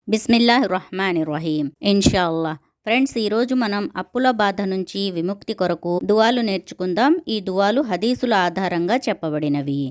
బిస్మిల్లాహిర్రహ్మానిర్రహీం. ఇన్షాల్లా ఫ్రెండ్స్, ఈరోజు మనం అప్పుల బాధ నుంచి విముక్తి కొరకు దువాలు నేర్చుకుందాం. ఈ దువాలు హదీసుల ఆధారంగా చెప్పబడినవి.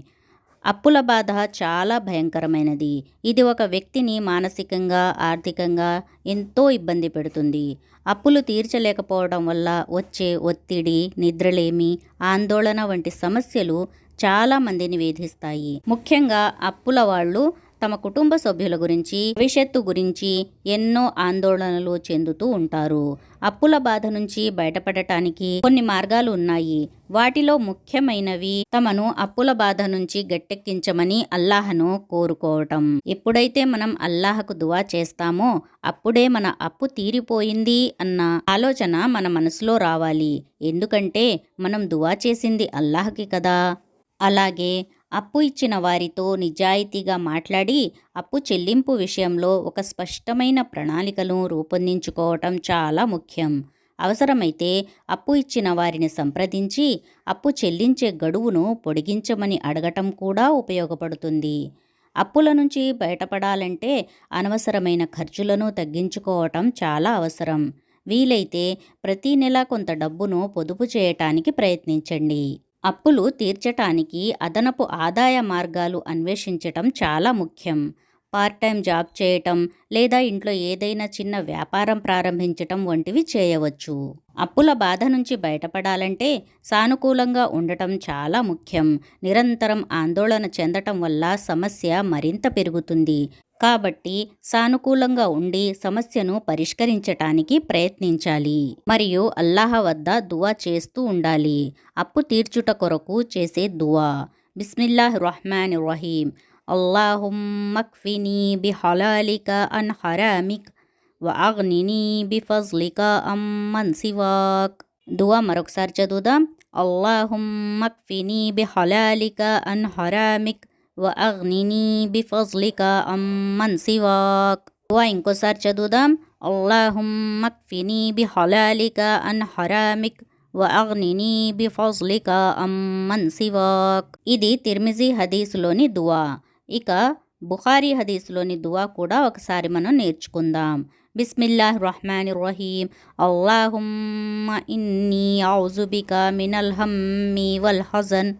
అప్పుల బాధ చాలా భయంకరమైనది. ఇది ఒక వ్యక్తిని మానసికంగా, ఆర్థికంగా ఎంతో ఇబ్బంది పెడుతుంది. అప్పులు తీర్చలేకపోవడం వల్ల వచ్చే ఒత్తిడి, నిద్రలేమి, ఆందోళన వంటి సమస్యలు చాలా మందిని వేధిస్తాయి. ముఖ్యంగా అప్పుల వాళ్ళు తమ కుటుంబ సభ్యుల గురించి, భవిష్యత్తు గురించి ఎన్నో ఆందోళనలు చెందుతూ ఉంటారు. అప్పుల బాధ నుంచి బయటపడటానికి కొన్ని మార్గాలు ఉన్నాయి. వాటిలో ముఖ్యమైనవి తమను అప్పుల బాధ నుంచి గట్టెక్కించమని అల్లాహను కోరుకోవటం. ఎప్పుడైతే మనం అల్లాహకు దువా చేస్తామో అప్పుడే మన అప్పు తీరిపోయింది అన్న ఆలోచన మన మనసులో రావాలి. ఎందుకంటే మనం దువా చేసింది అల్లాహకి కదా. అలాగే అప్పు ఇచ్చిన వారితో నిజాయితీగా మాట్లాడి అప్పు చెల్లింపు విషయంలో ఒక స్పష్టమైన ప్రణాళికను రూపొందించుకోవటం చాలా ముఖ్యం. అవసరమైతే అప్పు ఇచ్చిన వారిని సంప్రదించి అప్పు చెల్లించే గడువును పొడిగించమని అడగటం కూడా ఉపయోగపడుతుంది. అప్పుల నుంచి బయటపడాలంటే అనవసరమైన ఖర్చులను తగ్గించుకోవటం చాలా అవసరం. వీలైతే ప్రతీ నెల కొంత డబ్బును పొదుపు చేయటానికి ప్రయత్నించండి. అప్పులు తీర్చటానికి అదనపు ఆదాయ మార్గాలు అన్వేషించటం చాలా ముఖ్యం. పార్ట్ టైం జాబ్ చేయటం లేదా ఇంట్లో ఏదైనా చిన్న వ్యాపారం ప్రారంభించటం వంటివి చేయవచ్చు. అప్పుల బాధ నుంచి బయటపడాలంటే సానుకూలంగా ఉండటం చాలా ముఖ్యం. నిరంతరం ఆందోళన చెందటం వల్ల సమస్య మరింత పెరుగుతుంది. కాబట్టి సానుకూలంగా ఉండి సమస్యను పరిష్కరించటానికి ప్రయత్నించాలి. మరియు అల్లాహ్ వద్ద దువా చేస్తూ ఉండాలి. అప్పు తీర్చుట కొరకు చేసే దువా. బిస్మిల్లాహిర్రహ్మానిర్రహీం. అల్లాహుమ్మక్ఫినీ బిహలాలిక అన్ హరామిక్ వఅగ్నినీ బిఫజ్లిక అమ్మన్ సివాక్. దువా మరొకసారి చదువుదాం. అల్లాహుమ్మక్ఫినీ బిహలాలిక అన్ హరామిక్ వఅగ్నినీ బిఫజ్లిక అమ్మన్ సివాక్. దువా ఇంకోసారి చదువుదాం. అల్లాహుమ్మక్ఫినీ బిహలాలిక అన్ హరామిక్ వఅగ్నినీ బిఫజ్లిక అమ్మన్ సివాక్. ఇది తిర్మిజీ హదీసులోని దువా. ఇక బుఖారీ హదీసులోని దువా కూడా ఒకసారి మనం నేర్చుకుందాం. బిస్మిల్లాహిర్రహ్మానిర్రహీం. అల్లాహుమ్మ ఇన్నీ అఊజు బిక మినల్ హమ్మి వల్ హజన్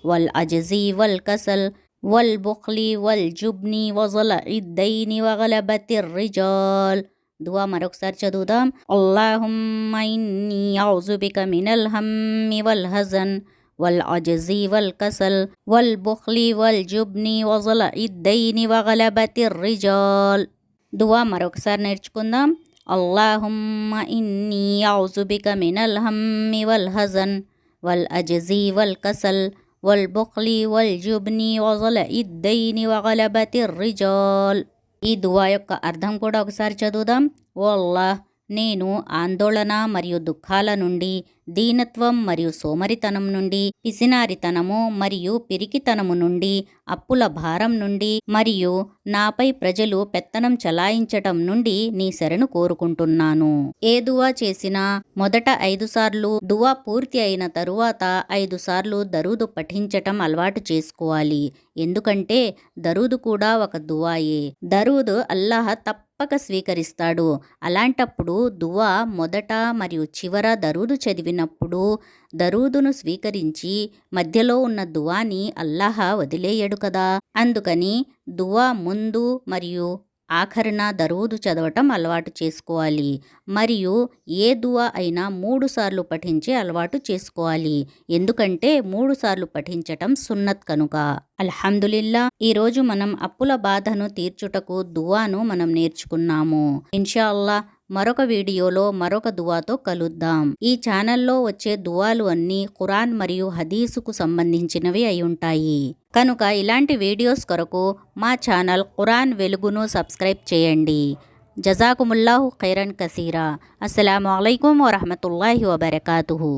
వల్ అజ్జీ వల్ కసల్ వల్ బుఖ్లి వల్ జుబ్ని వజలఇద్ దైని వగలబతిర్ రిజాల్. దువా మరొకసారి చదువుదాం. అల్లాహుమ్మ ఇన్నీ అఊజు బిక మినల్ హమ్మి వల్ హజన్ వల్ అజ్జీ వల్ కసల్ వల్ బుఖ్లి వల్ జుబ్ని వజలఇద్ దైని వగలబతిర్ రిజాల్. దువా మరొకసారి నేర్చుకుందాం. అల్లాహుమ్మ ఇన్నీ అఊజు బిక మినల్ హమ్మి వల్ హజన్ వల్ అజ్జీ వల్ కసల్ వల్ బుఖ్లి వల్ జుబ్ని వజలఇద్ దైని వగలబతిర్ రిజాల్. ఈ దువా యొక్క అర్థం కూడా ఒకసారి చదువుదాం. ఓ అల్లాహ్, నేను ఆందోళన మరియు దుఃఖాల నుండి, దీనత్వం మరియు సోమరితనం నుండి, పిసినారితనము మరియు పిరికితనము నుండి, అప్పుల భారం నుండి మరియు నాపై ప్రజలు పెత్తనం చలాయించటం నుండి నీ శరణు కోరుకుంటున్నాను. ఏ దువా చేసినా మొదట 5 సార్లు, దువా పూర్తి అయిన తరువాత 5 సార్లు దరూదు పఠించటం అలవాటు చేసుకోవాలి. ఎందుకంటే దరూదు కూడా ఒక దువాయే. దరూదు అల్లాహ్ తప్పక స్వీకరిస్తాడు. అలాంటప్పుడు దువా మొదట మరియు చివర దరూదు చదివినప్పుడు దరూదును స్వీకరించి మధ్యలో ఉన్న దువాని అల్లాహ్ వదిలేయడు కదా. అందుకని దువా ముందు మరియు ఆఖరిన దరూదు చదవటం అలవాటు చేసుకోవాలి. మరియు ఏ దువా అయినా 3 సార్లు పఠించే అలవాటు చేసుకోవాలి. ఎందుకంటే 3 సార్లు పఠించటం సున్నత్ కనుక. అల్హమ్దులిల్లా, ఈరోజు మనం అప్పుల బాధను తీర్చుటకు దువాను మనం నేర్చుకున్నాము. ఇన్షాల్లా మరొక వీడియోలో మరొక దువాతో కలుద్దాం. ఈ ఛానల్లో వచ్చే దువాలు అన్నీ ఖురాన్ మరియు హదీసుకు సంబంధించినవి అయి ఉంటాయి. కనుక ఇలాంటి వీడియోస్ కొరకు మా ఛానల్ ఖురాన్ వెలుగును సబ్స్క్రైబ్ చేయండి. జజాకుముల్లాహు ఖైరన్ కసీరా. అస్సలాము అలైకుం వరహమతుల్లాహి వబరకాతుహు.